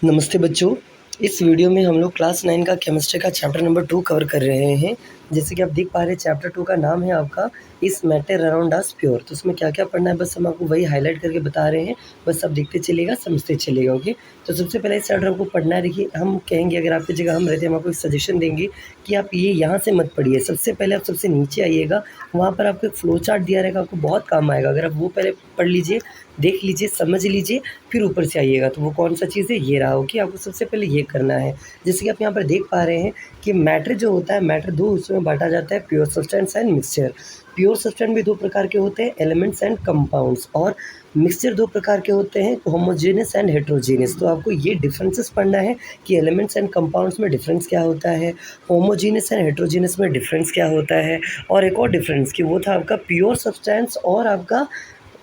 नमस्ते बच्चों। इस वीडियो में हम लोग क्लास 9 का केमिस्ट्री का चैप्टर नंबर 2 कवर कर रहे हैं। जैसे कि आप देख पा रहे हैं चैप्टर 2 का नाम है आपका इस मैटर अराउंड अस प्योर। तो उसमें क्या-क्या पढ़ना है बस हम आपको वही हाईलाइट करके बता रहे हैं। बस आप देखते चलिएगा, समझते चलिएगा, ओके। तो सबसे पहले इस चैप्टर को पढ़ना है। देखिए, हम कहेंगे अगर आपकी जगह हम रहते हम आपको एक सजेशन देंगे कि आप ये यहाँ से मत पढ़िए। सबसे पहले आप सबसे नीचे आइएगा, वहाँ पर आपको एक फ्लो चार्ट दिया रहेगा, आपको बहुत काम आएगा। अगर आप वो पहले पढ़ लीजिए, देख लीजिए, समझ लीजिए, फिर ऊपर से आइएगा। तो वो कौन-सा चीज़ है, ये रहा, ओके। आपको सबसे पहले ये करना है। जैसे कि आप यहाँ पर देख पा रहे हैं कि मैटर जो होता है, मैटर 2 हिस्सों में बाँटा जाता है, pure substance and mixture. Pure substance भी 2 प्रकार के होते हैं, एलिमेंट्स एंड कंपाउंड्स, और मिक्सचर 2 प्रकार के होते हैं, होमोजेनियस एंड हेटेरोजेनियस। तो आपको ये डिफरेंसेस पढ़ना है कि एलिमेंट्स एंड कंपाउंड्स में डिफरेंस क्या होता है, होमोजेनियस एंड हेटेरोजेनियस में डिफरेंस क्या होता है, और एक और डिफरेंस कि वो था आपका प्योर सब्सटेंस और आपका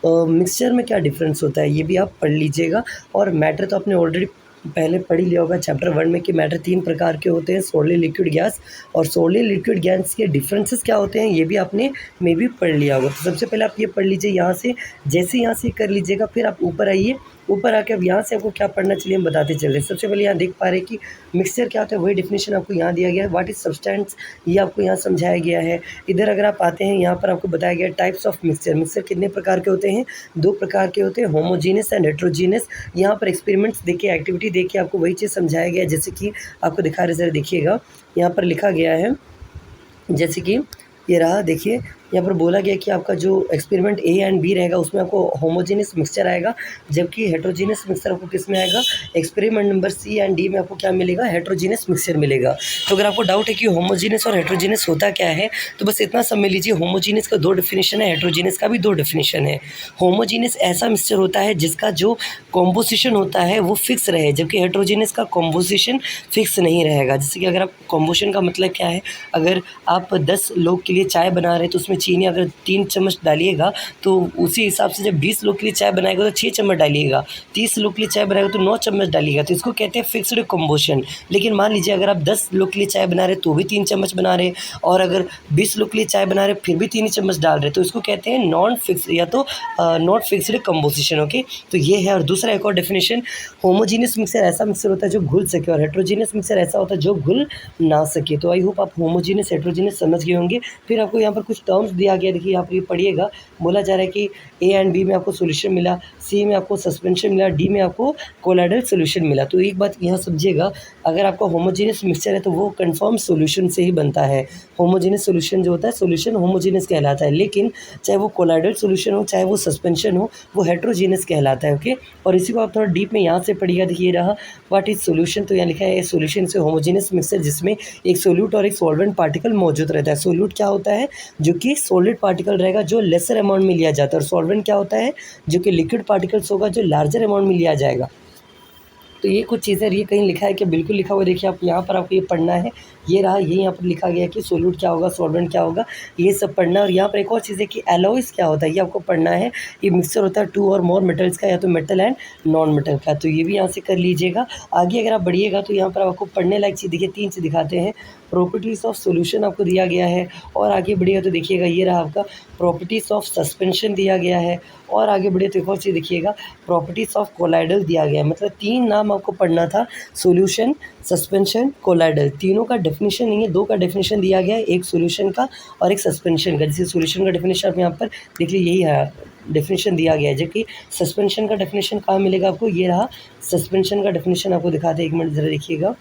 मिक्सचर में क्या डिफरेंस होता है, ये भी आप पढ़ लीजिएगा। और मैटर तो आपने ऑलरेडी पहले पढ़ ही लिया होगा चैप्टर 1 में कि मैटर 3 प्रकार के होते हैं, सॉलिड, लिक्विड, गैस। और सॉलिड, लिक्विड, गैस के डिफरेंसेस क्या होते हैं, ये भी आपने मे बी पढ़ लिया होगा। तो सबसे पहले आप ये पढ़ लीजिए यहाँ से। जैसे यहाँ से कर लीजिएगा, फिर आप ऊपर आइए। ऊपर आके अब यहाँ से आपको क्या पढ़ना, चलिए हम बताते चल रहे हैं। सबसे पहले यहाँ देख पा रहे हैं कि मिक्सचर क्या होता है, वही डेफिनेशन आपको यहाँ दिया गया है। व्हाट इज़ सब्सटेंस, ये आपको यहाँ समझाया गया है। इधर अगर आप आते हैं, यहाँ पर आपको बताया गया है टाइप्स ऑफ मिक्सचर। मिक्सचर कितने प्रकार के होते हैं, 2 प्रकार के होते हैं, होमोजेनियस एंड हेटेरोजेनियस। यहाँ पर एक्सपेरिमेंट्स देखिए, एक्टिविटी देखिए, आपको वही चीज़ समझाया गया है। जैसे कि आपको दिखा रहे, ज़रा देखिएगा, यहाँ पर लिखा गया है, जैसे कि ये रहा, देखिए यहाँ पर बोला गया कि आपका जो एक्सपेरिमेंट ए एंड बी रहेगा उसमें आपको होमोजेनियस मिक्सचर आएगा, जबकि हेटेरोजेनियस मिक्सचर आपको किस में आएगा, experiment number C and D में आपको क्या मिलेगा, हेटेरोजेनियस मिक्सचर मिलेगा। तो अगर आपको डाउट है कि होमोजेनियस और हेटेरोजेनियस होता क्या है, तो बस इतना समझ लीजिए, होमोजेनियस का 2 डेफिनेशन है, हेटेरोजेनियस का भी 2 डेफिनेशन है। होमोजेनियस ऐसा मिक्सचर होता है जिसका जो कॉम्पोजिशन होता है वो फिक्स रहे, जबकि हेटेरोजेनियस का कॉम्पोजिशन फिक्स नहीं रहेगा। जैसे कि अगर आप कॉम्पोजिशन का मतलब क्या है, अगर आप 10 लोग के लिए चाय बना रहे हैं तो उसमें चीनी अगर 3 चम्मच डालिएगा, तो उसी हिसाब से जब 20 लोग के लिए चाय बनाएगा तो 6 चम्मच डालिएगा, 30 लोग के लिए चाय बनाएगा तो 9 चम्मच डालिएगा। तो इसको कहते हैं फिक्स्ड कॉम्पोजिशन। लेकिन मान लीजिए अगर आप 10 लोग के लिए चाय बना रहे हैं तो भी 3 चम्मच बना रहे हैं, और अगर 20 लोग के लिए चाय बना रहे हैं फिर भी 3 ही चम्मच डाल रहे हैं, तो इसको कहते हैं नॉन फिक्स या तो नॉट फिक्स्ड कॉम्पोजिशन, ओके। तो ये है। और दूसरा एक और डेफिनेशन, होमोजीनियस मिक्सचर ऐसा मिक्सचर होता है जो घुल सके, और हेटेरोजेनियस मिक्सचर ऐसा होता है जो घुल ना सके। तो आई होप आप होमोजीनियस हेटेरोजेनियस समझ गए होंगे। फिर आपको यहाँ पर कुछ टर्म्स दिया गया, देखिए यहाँ पर ये पढ़िएगा। बोला जा रहा है कि ए एंड बी में आपको सॉल्यूशन मिला, सी में आपको सस्पेंशन मिला, डी में आपको कोलाइडल सॉल्यूशन मिला। तो एक बात यहाँ समझिएगा, अगर आपका होमोजेनियस मिक्सचर है तो वो कंफर्म सॉल्यूशन से ही बनता है। होमोजेनियस सॉल्यूशन जो होता है, सॉल्यूशन होमोजेनियस कहलाता है। लेकिन चाहे वो कोलाइडल सॉल्यूशन हो, चाहे वो सस्पेंशन हो, वो हेटेरोजेनियस कहलाता है, ओके। और इसी को आप थोड़ा डीप में यहाँ से पढ़िएगा। देखिए रहा, व्हाट इज सॉल्यूशन। तो यहाँ लिखा है सॉल्यूशन से होमोजेनियस मिक्सचर जिसमें एक सोल्यूट और एक सॉल्वेंट पार्टिकल मौजूद रहता है। सोल्यूट क्या होता है, जो कि सॉलिड पार्टिकल रहेगा जो लेसर अमाउंट में लिया जाता है, और सॉल्वेंट क्या होता है, जो कि लिक्विड पार्टिकल्स होगा जो लार्जर अमाउंट में लिया जाएगा। तो ये कुछ चीज़ें, ये कहीं लिखा है कि बिल्कुल लिखा हुआ, देखिए आप यहाँ पर आपको ये पढ़ना है। ये रहा, ये यहाँ पर लिखा गया है कि सोल्यूट क्या होगा, सॉल्वेंट क्या होगा, ये सब पढ़ना है। और यहाँ पर एक और चीज़ है कि एलॉयज क्या होता है, ये आपको पढ़ना है। ये मिक्सचर होता है 2 और मोर मेटल्स का, या तो मेटल एंड नॉन मेटल का। तो ये भी यहाँ से कर लीजिएगा। आगे अगर आप बढ़िएगा तो यहाँ पर आपको पढ़ने लायक चीज़ देखिए, 3 चीज़ दिखाते हैं। प्रॉपर्टीज़ ऑफ सॉल्यूशन आपको दिया गया है, और आगे बढ़िएगा तो देखिएगा ये रहा आपका प्रॉपर्टीज़ ऑफ सस्पेंशन दिया गया है, और आगे बढ़िए तो एक और चीज़ देखिएगा, प्रॉपर्टीज़ ऑफ कोलाइडल दिया गया है। मतलब 3 नाम आपको पढ़ना था, सॉल्यूशन, सस्पेंशन, कोलाइडल। तीनों का डेफिनेशन नहीं है, 2 का डेफिनेशन दिया गया है, एक सॉल्यूशन का और एक सस्पेंशन का। जैसे सॉल्यूशन का डेफिनेशन आप यहाँ पर देख लीजिए, यही है डेफिनेशन दिया गया है। जबकि सस्पेंशन का डेफिनेशन कहाँ मिलेगा आपको, ये रहा सस्पेंशन का डेफिनेशन, आपको दिखाते हैं, 1 मिनट ज़रा देखिएगा।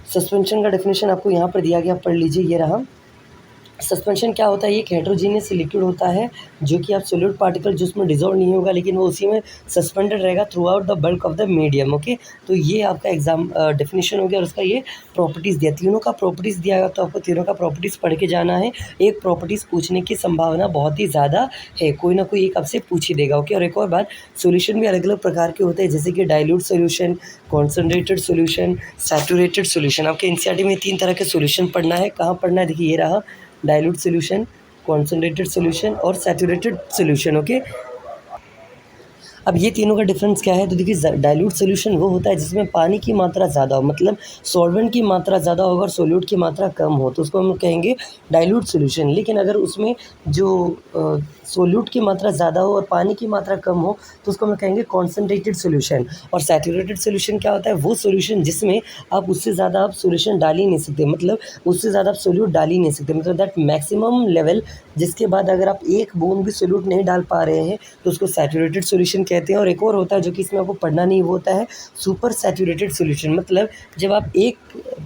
सस्पेंशन का डेफिनेशन आपको यहाँ पर दिया गया, पढ़ लीजिए। ये रहा, सस्पेंशन क्या होता है, ये एक हेटेरोजेनियस लिक्विड होता है जो कि आप सॉलिड पार्टिकल जो उसमें डिसॉल्व नहीं होगा, लेकिन वो उसी में सस्पेंडेड रहेगा through out the bulk of the medium, okay. तो ये आपका एग्जाम डेफिनेशन हो गया, और उसका ये प्रॉपर्टीज़ दिया, तीनों का प्रॉपर्टीज़ दिया गया। तो आपको तीनों का प्रॉपर्टीज़ पढ़ के जाना है। एक प्रॉपर्टीज़ पूछने की संभावना बहुत ही ज़्यादा है, कोई ना कोई एक आपसे पूछ ही देगा, ओके। और एक और बात, सोल्यूशन भी अलग अलग प्रकार के होते हैं, जैसे कि dilute solution, concentrated solution, saturated solution. आपके एनसीईआरटी में 3 तरह के सोल्यूशन पढ़ना है। कहाँ पढ़ना है, देखिए ये रहा, डाइल्यूट सॉल्यूशन, कॉन्सनट्रेटेड सॉल्यूशन और सैचुरेटेड सॉल्यूशन, ओके। अब ये तीनों का डिफरेंस क्या है, तो देखिए डाइल्यूट सॉल्यूशन वो होता है जिसमें पानी की मात्रा ज़्यादा हो, मतलब सॉल्वेंट की मात्रा ज़्यादा होगा और सोल्यूट की मात्रा कम हो, तो उसको हम लोग कहेंगे डाइल्यूट सॉल्यूशन। लेकिन अगर उसमें जो सोल्यूट की मात्रा ज़्यादा हो और पानी की मात्रा कम हो, तो उसको हम कहेंगे कॉन्सनट्रेटेड सॉल्यूशन। और सैचुरेटेड सॉल्यूशन क्या होता है, वो सॉल्यूशन जिसमें आप उससे ज़्यादा आप सॉल्यूशन डाल ही नहीं सकते, मतलब उससे ज़्यादा आप सोल्यूट डाल ही नहीं सकते, मतलब दैट मैक्सिमम लेवल जिसके बाद अगर आप एक बूंद भी सोल्यूट नहीं डाल पा रहे हैं तो उसको सैचुरेटेड सॉल्यूशन कहते हैं। और एक और होता है जो कि इसमें आपको पढ़ना नहीं, वो होता है सुपर सैचुरेटेड सॉल्यूशन। मतलब जब आप एक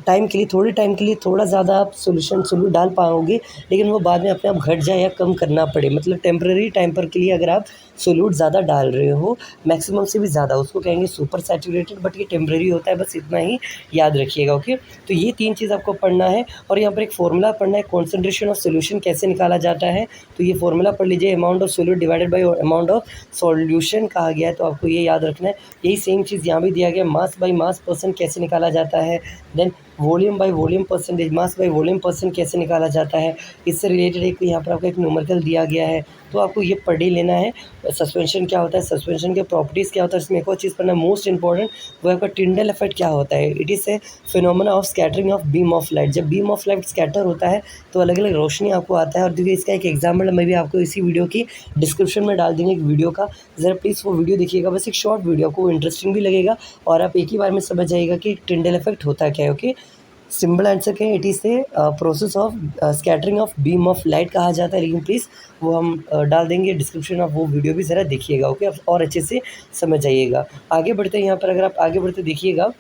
टाइम के लिए, थोड़े टाइम के लिए थोड़ा ज़्यादा आप सोल्यूट डाल पाओगे, लेकिन वो बाद में अपने आप घट जाए या कम करना पड़े, मतलब टेम्परेरी टाइम पर के लिए अगर आप सोल्यूट ज़्यादा डाल रहे हो, मैक्सिमम से भी ज़्यादा, उसको कहेंगे सुपर सैचुरेटेड। बट ये टेम्परेरी होता है, बस इतना ही याद रखिएगा। ओके, तो ये 3 चीज़ आपको पढ़ना है। और यहाँ पर एक फ़ॉर्मूला पढ़ना है, कॉन्सन्ट्रेशन ऑफ सॉल्यूशन कैसे निकाला जाता है, तो ये फ़ॉर्मूला पढ़ लीजिए, amount of solute divided by amount of solution कहा गया है, तो आपको ये याद रखना है। यही सेम चीज़ यहाँ भी दिया गया, मास बाय मास परसेंट कैसे निकाला जाता है, then volume by volume percentage, mass by volume percent कैसे निकाला जाता है, इससे रिलेटेड एक यहाँ पर आपको एक न्यूमेरिकल दिया गया है, तो आपको ये पढ़ ही लेना है। सस्पेंशन क्या होता है, सस्पेंशन के प्रॉपर्टीज़ क्या होता है, इसमें एक और चीज़ पढ़ना मोस्ट इंपॉर्टेंट, वो आपका टिंडल इफेक्ट क्या होता है। It is a phenomena of scattering of beam of light. जब बीम ऑफ लाइट स्कैटर होता है तो अलग अलग रोशनी आपको आता है। और देखिए इसका एक एग्जाम्पल मैं भी आपको इसी वीडियो की डिस्क्रिप्शन में डाल देंगे एक वीडियो का, ज़रा प्लीज़ वो वीडियो देखिएगा, बस एक शॉर्ट वीडियो, आपको इंटरेस्टिंग भी लगेगा और आप एक ही बार में समझ जाइएगा कि टिंडल इफेक्ट होता क्या है। ओके, सिंपल आंसर क्या है, it is a process of scattering of beam of light कहा जाता है। लेकिन प्लीज़ वो हम डाल देंगे डिस्क्रिप्शन, आप वो वीडियो भी ज़रा देखिएगा। ओके, और अच्छे से समझ जाइएगा। आगे बढ़ते हैं, यहाँ पर अगर आप आगे बढ़ते देखिएगा,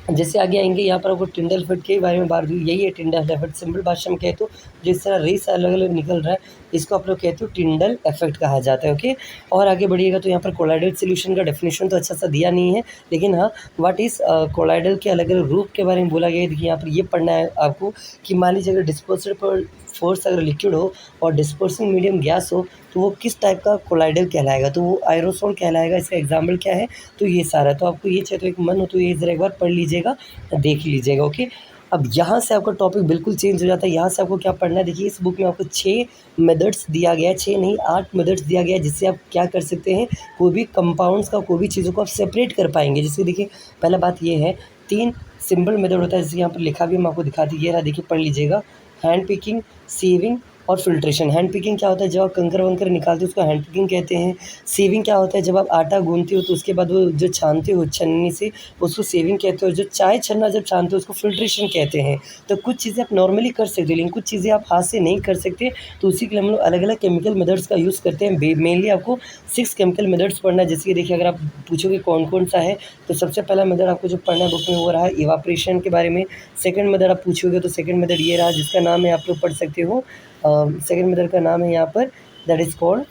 जैसे आगे आएंगे यहाँ पर आपको टिंडल इफेक्ट के बारे में बात हुई। यही है टिंडल इफेक्ट, सिंपल भाषा में कहे तो जिस तरह रेस अलग अलग निकल रहा है, इसको आप लोग कहते हो टिंडल इफेक्ट कहा जाता है। ओके, और आगे बढ़िएगा तो यहाँ पर कोलाइडल सॉल्यूशन का डेफिनेशन तो अच्छा सा दिया नहीं है, लेकिन हाँ व्हाट इज़ कोलाइडल के अलग अलग रूप के बारे में बोला गया है। देखिए यहाँ पर ये पढ़ना है आपको कि मान लीजिए अगर डिस्पर्सिव पर फोर्स अगर लिक्विड हो और डिस्पर्सिंग मीडियम गैस हो, तो वो किस टाइप का कोलाइडल कहलाएगा, तो वो एरोसोल कहलाएगा। इसका एग्जाम्पल क्या है, तो ये सारा, तो आपको ये चाहिए तो एक मन हो तो ये ज़रा एक बार पढ़ लीजिएगा, देख लीजिएगा। ओके, अब यहाँ से आपका टॉपिक बिल्कुल चेंज हो जाता है। यहाँ से आपको क्या पढ़ना है, देखिए इस बुक में आपको 6 मेथड्स दिया गया है, 6 नहीं 8 मेथड्स दिया गया है, जिससे आप क्या कर सकते हैं, कोई भी कंपाउंड्स का, कोई भी चीज़ों को आप सेपरेट कर पाएंगे। जैसे देखिए पहला बात ये है, 3 सिंपल मेथड होता है, जैसे यहाँ पर लिखा भी, हम आपको दिखा दीजिए रहा, देखिए पढ़ लीजिएगा। हैंड पिकिंग, सीविंग और फिल्ट्रेशन। हैंड पिकिंग क्या होता है, जब आप कंकर वंकर निकालते हो उसको हैंड पिकिंग कहते हैं। सीविंग क्या होता है, जब आप आटा गूंथते हो तो उसके बाद वो जो छानते हो छन्नी से, उसको सेविंग कहते हो। जो चाय छन्ना जब छानते हो उसको फिल्ट्रेशन कहते हैं। तो कुछ चीज़ें आप नॉर्मली कर सकते हो, लेकिन कुछ चीज़ें आप हाथ से नहीं कर सकते, तो उसी के लिए हम लोग अलग अलग केमिकल मेथड्स का यूज़ करते हैं। मेनली आपको 6 केमिकल मेथड्स पढ़ना है। जैसे कि देखिए अगर आप पूछोगे कौन कौन सा है, तो सबसे पहला मेथड आपको जो पढ़ना है बुक में वो रहा है इवापोरेशन के बारे में। सेकंड मेथड आप पूछोगे तो सेकंड मेथड ये रहा, जिसका नाम है आप लोग पढ़ सकते हो, सेकंड मेथड का नाम है यहाँ पर, दैट इज़ कॉल्ड,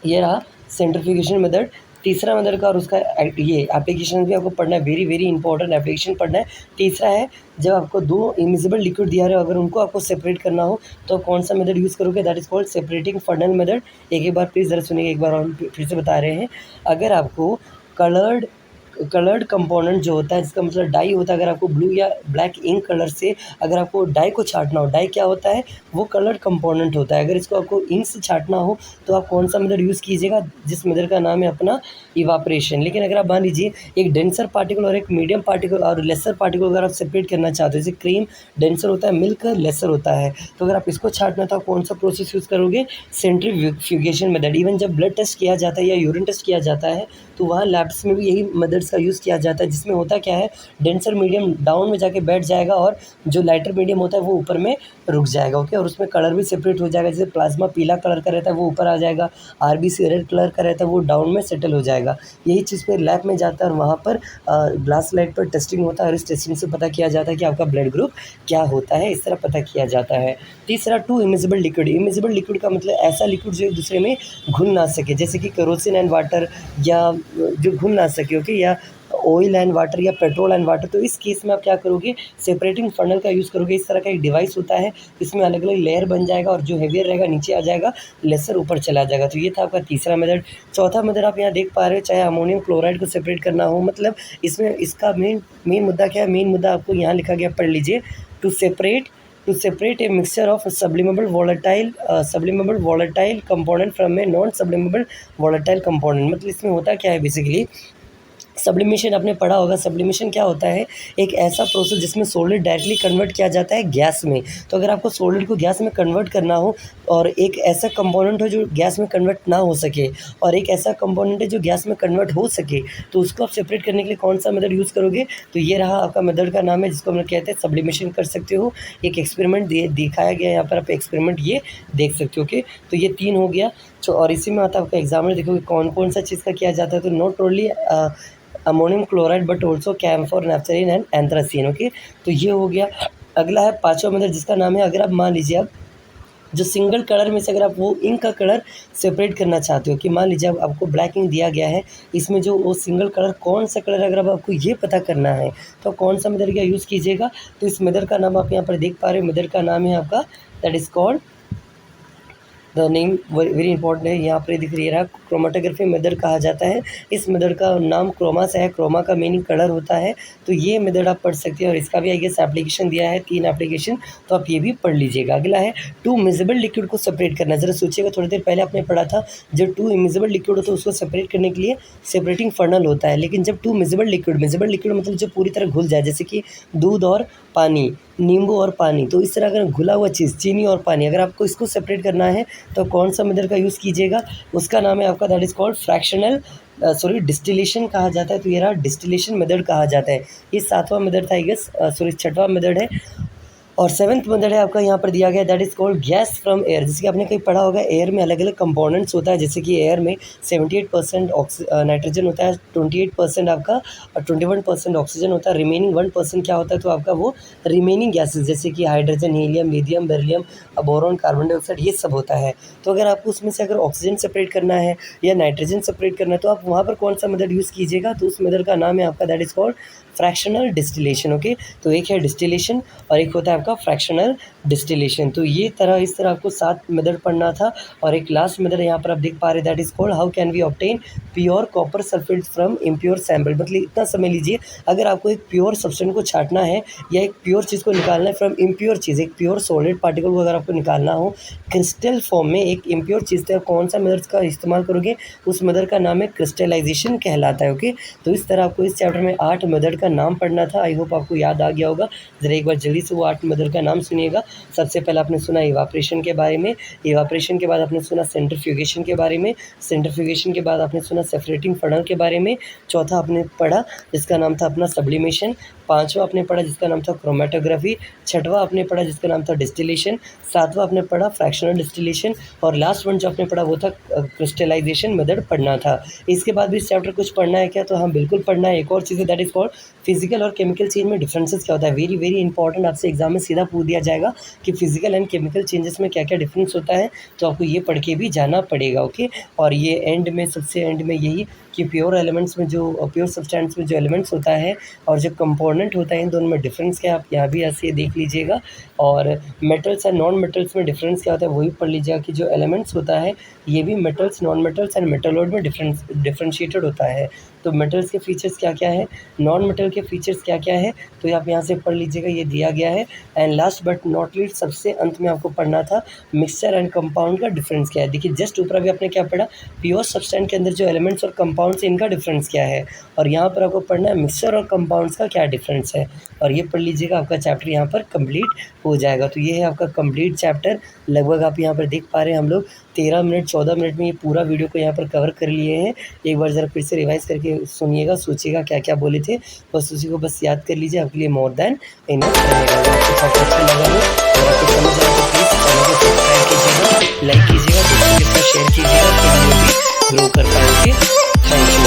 ये रहा सेंट्रीफ्यूगेशन मेथड। तीसरा मेथड का, और उसका ये एप्लीकेशन भी आपको पढ़ना है, वेरी वेरी इंपॉर्टेंट एप्लीकेशन पढ़ना है। तीसरा है, जब आपको 2 इमिजिबल लिक्विड दिया रहे हो, अगर उनको आपको सेपरेट करना हो तो कौन सा मेथड यूज़ करोगे, that is called separating funnel method. एक बार प्लीज़ ज़रा सुनिए, एक बार और फिर से बता रहे हैं। अगर आपको कलर्ड कंपोनेंट जो होता है, जिसका मतलब डाई होता है, अगर आपको ब्लू या ब्लैक इंक कलर से अगर आपको डाई को छाटना हो, डाई क्या होता है, वो कलर्ड कंपोनेंट होता है। अगर इसको आपको इंक से छाटना हो तो आप कौन सा मेथड यूज़ कीजिएगा, जिस मेथड का नाम है अपना इवापोरेशन। लेकिन अगर आप मान लीजिए एक डेंसर पार्टिकल और एक मीडियम पार्टिकल और लेसर पार्टिकल अगर आप सेपरेट करना चाहते हो, जैसे क्रीम डेंसर होता है, मिल्क लेसर होता है, तो अगर आप इसको छाटना तो आप कौन सा प्रोसेस यूज़ करोगे, सेंट्रीफ्यूगेशन मेथड। इवन जब ब्लड टेस्ट किया जाता है या यूरिन टेस्ट किया जाता है, तो वहाँ लैब्स में भी यही मेथड्स का यूज़ किया जाता है, जिसमें होता क्या है, डेंसर मीडियम डाउन में जाके बैठ जाएगा और जो लाइटर मीडियम होता है वो ऊपर में रुक जाएगा। ओके, और उसमें कलर भी सेपरेट हो जाएगा। जैसे प्लाज्मा पीला कलर का रहता है वो ऊपर आ जाएगा, आरबीसी रेड कलर का रहता है वो डाउन में सेटल हो जाएगा। यही चीज़ फिर लैब में जाता है और वहाँ पर ग्लास लाइट पर टेस्टिंग होता है, और इस टेस्टिंग से पता किया जाता है कि आपका ब्लड ग्रुप क्या होता है, इस तरह पता किया जाता है। तीसरा, 2 इमिजिबल लिक्विड। इमिजिबल लिक्विड का मतलब ऐसा लिक्विड जो एक दूसरे में घुल ना सके, जैसे कि केरोसिन एंड वाटर, या जो घुल ना सके। ओके, या ऑयल एंड वाटर या पेट्रोल एंड वाटर। तो इस केस में आप क्या करोगे, सेपरेटिंग फनल का यूज़ करोगे। इस तरह का एक डिवाइस होता है, इसमें अलग अलग लेयर बन जाएगा और जो हेवियर रहेगा नीचे आ जाएगा, लेसर ऊपर चला जाएगा। तो ये था आपका तीसरा मेथड। चौथा मेथड आप यहाँ देख पा रहे हो, चाहे अमोनियम क्लोराइड को सेपरेट करना हो, मतलब इसमें इसका मेन मुद्दा क्या है, मेन मुद्दा आपको यहाँ लिखा गया, पढ़ लीजिए, to separate to separate a mixture of sublimable volatile component from a non sublimable volatile component. मतलब इसमें होता क्या है बेसिकली, सब्लिमेशन आपने पढ़ा होगा। सब्लिमेशन क्या होता है, एक ऐसा प्रोसेस जिसमें सॉलिड डायरेक्टली कन्वर्ट किया जाता है गैस में। तो अगर आपको सॉलिड को गैस में कन्वर्ट करना हो और एक ऐसा कंपोनेंट हो जो गैस में कन्वर्ट ना हो सके और एक ऐसा कंपोनेंट है जो गैस में कन्वर्ट हो सके, तो उसको आप सेपरेट करने के लिए कौन सा मेथड यूज़ करोगे, तो ये रहा आपका मेथड का नाम है जिसको हम लोग कहते हैं सब्लिमेशन कर सकते हो। एक एक्सपेरिमेंट दिखाया गया है यहाँ पर, आप एक्सपेरिमेंट ये देख सकते हो। ओके, तो ये 3 हो गया। तो और इसी में आता है आपका एग्जाम्पल, देखोगे कौन कौन सा चीज़ का किया जाता है। तो not only ammonium chloride but also camphor, naphthalene and anthracene. Okay, तो ये हो गया। अगला है पाँचवा मेथड जिसका नाम है, अगर आप मान लीजिए आप जो सिंगल कलर में से अगर आप वो इंक का कलर सेपरेट करना चाहते हो, कि मान लीजिए अब आपको ब्लैक इंक दिया गया है, इसमें जो वो सिंगल कलर कौन सा कलर, अगर अब आपको ये पता करना है तो कौन सा मेथड का यूज़ कीजिएगा। तो इस मेथड का नाम आप यहाँ पर देख पा रहे हो, मेथड का नाम है आपका that is called, the name very important है, यहाँ पर दिख रहा है क्रोमेटोग्राफी मेथड कहा जाता है। इस मेथड का नाम क्रोमा से है, क्रोमा का मीनिंग कलर होता है। तो ये मेथड आप पढ़ सकते हैं और इसका भी आई गेस एप्लीकेशन दिया है, 3 एप्लीकेशन, तो आप ये भी पढ़ लीजिएगा। अगला है 2 मिक्सेबल लिक्विड को सेपरेट करना। ज़रा सोचिएगा, थोड़ी देर पहले आपने पढ़ा था जब 2 इमिजिबल लिक्विड होता है उसको सेपरेट करने के लिए सेपरेटिंग फर्नल होता है, लेकिन जब 2 मिक्सेबल लिक्विड मतलब जो पूरी तरह घुल जाए, जैसे कि दूध और पानी, नींबू और पानी, तो इस तरह अगर घुला हुआ चीज़ चीनी और पानी, अगर आपको इसको सेपरेट करना है तो कौन सा मेथड का यूज़ कीजिएगा, उसका नाम है आपका that is called fractional distillation कहा जाता है। तो ये रहा डिस्टिलेशन मेथड कहा जाता है। ये 7वां मेथड था आई गेस, 6वां मेथड है। और 7th मेथड है आपका यहाँ पर दिया गया that is called gas from air. जैसे कि आपने कहीं पढ़ा होगा एयर में अलग अलग कंपोनेंट्स होता है, जैसे कि एयर में 78% नाइट्रोजन होता है, 28% आपका और 21% ऑक्सीजन होता है, रिमेनिंग 1% क्या होता है, तो आपका वो रिमेनिंग गैसेस जैसे कि hydrogen, helium, lithium, beryllium, boron, carbon dioxide, ये सब होता है। तो अगर आपको उसमें से अगर ऑक्सीजन सेपरेट करना है या नाइट्रोजन सेपरेट करना है तो आप वहाँ पर कौन सा मेथड यूज़ कीजिएगा, तो उस मेथड का नाम है आपका that is called fractional distillation. Okay, तो एक है डिस्टिलेशन और एक होता है आपका फ्रैक्शनल डिस्टिलेशन। तो ये इस तरह आपको 7 मेथड पढ़ना था। और एक लास्ट मेथड यहाँ पर आप देख पा रहे that is called how can we obtain pure copper sulphate from impure sample. मतलब इतना समझ लीजिए, अगर आपको एक प्योर सब्सटेंस को छांटना है या एक प्योर चीज़ को निकालना है फ्रॉम इम्प्योर चीज़, एक प्योर सॉलिड पार्टिकल को अगर आपको निकालना हो क्रिस्टल फॉर्म में एक इम्प्योर चीज़, तो कौन सा मेथड का इस्तेमाल करोगे, उस मेथड का नाम है क्रिस्टलाइजेशन कहलाता है। ओके, तो इस तरह आपको इस चैप्टर में 8 मेथड का नाम पढ़ना था। आई होप आपको याद आ गया होगा। ज़रा एक बार जल्दी से वो 8 मेथड का नाम सुनिएगा। सबसे पहले आपने सुना इवापोरेशन के बारे में, इवापोरेशन के बाद आपने सुना सेंट्रीफ्यूगेशन के बारे में, सेंट्रीफ्यूगेशन के बाद आपने सुना सेपरेटिंग फर्नल के बारे में, चौथा आपने पढ़ा जिसका नाम था अपना सब्लिमेशन, पाँचवा आपने पढ़ा जिसका नाम था क्रोमेटोग्राफी, छठवां आपने पढ़ा जिसका नाम था डिस्टिलेशन, सातवां आपने पढ़ा फ्रैक्शनल डिस्टिलेशन और लास्ट वन जो आपने पढ़ा वो था क्रिस्टलाइजेशन मेथड पढ़ना था। इसके बाद भी इस चैप्टर कुछ पढ़ना है क्या, तो हाँ बिल्कुल पढ़ना है। एक और चीज़ है दैट इज़ कॉल्ड फिजिकल और केमिकल चेंज में डिफरेंसेस क्या होता है। वेरी वेरी इंपॉर्टेंट, आपसे एग्जाम में सीधा पूछ दिया जाएगा कि फिजिकल एंड केमिकल चेंजेस में क्या क्या डिफरेंस होता है, तो आपको ये पढ़ के भी जाना पड़ेगा। ओके, और ये एंड में सबसे एंड में यही कि प्योर एलिमेंट्स में जो प्योर सब्सटेंस में जो एलिमेंट्स होता है और जो कंपोनेंट होता है इन दोनों में डिफरेंस क्या है, आप यहाँ भी ऐसे देख लीजिएगा। और मेटल्स एंड नॉन मेटल्स में डिफरेंस क्या होता है वही पढ़ लीजिएगा कि जो एलिमेंट्स होता है ये भी metals, non metals and metalloid में डिफरेंशिएटेड होता है। तो मेटल्स के फीचर्स क्या क्या है, नॉन मेटल के फीचर्स क्या क्या है, तो आप यहाँ से पढ़ लीजिएगा, ये दिया गया है। And last but not least सबसे अंत में आपको पढ़ना था मिक्सचर एंड कंपाउंड का डिफरेंस क्या है। देखिए जस्ट ऊपर भी आपने क्या पढ़ा, प्योर सब्सटेंस के अंदर जो एलिमेंट्स और कंपाउंड्स इनका डिफरेंस क्या है, और यहाँ पर आपको पढ़ना है मिक्सचर और कंपाउंड्स का क्या डिफरेंस है, और ये पढ़ लीजिएगा, आपका चैप्टर यहाँ पर कंप्लीट हो जाएगा। तो ये है आपका कंप्लीट चैप्टर। लगभग आप यहाँ पर देख पा रहे हैं हम लोग 13 मिनट 14 मिनट में ये पूरा वीडियो को यहाँ पर कवर कर लिए हैं। एक बार ज़रा फिर से रिवाइज़ करके सुनिएगा, सोचिएगा क्या क्या बोले थे, बस उसी को बस याद कर लीजिए, आपके लिए मोर देन इनफ रहेगा। अगर आपको चैप्टर अच्छा लगा हो और आपको समझ आए तो प्लीज़ चैनल को सब्सक्राइब कीजिएगा, लाइक कीजिएगा, दोस्तों के साथ शेयर कीजिएगा, तो वीडियो भी ग्रो कर पाएंगे। Thank you.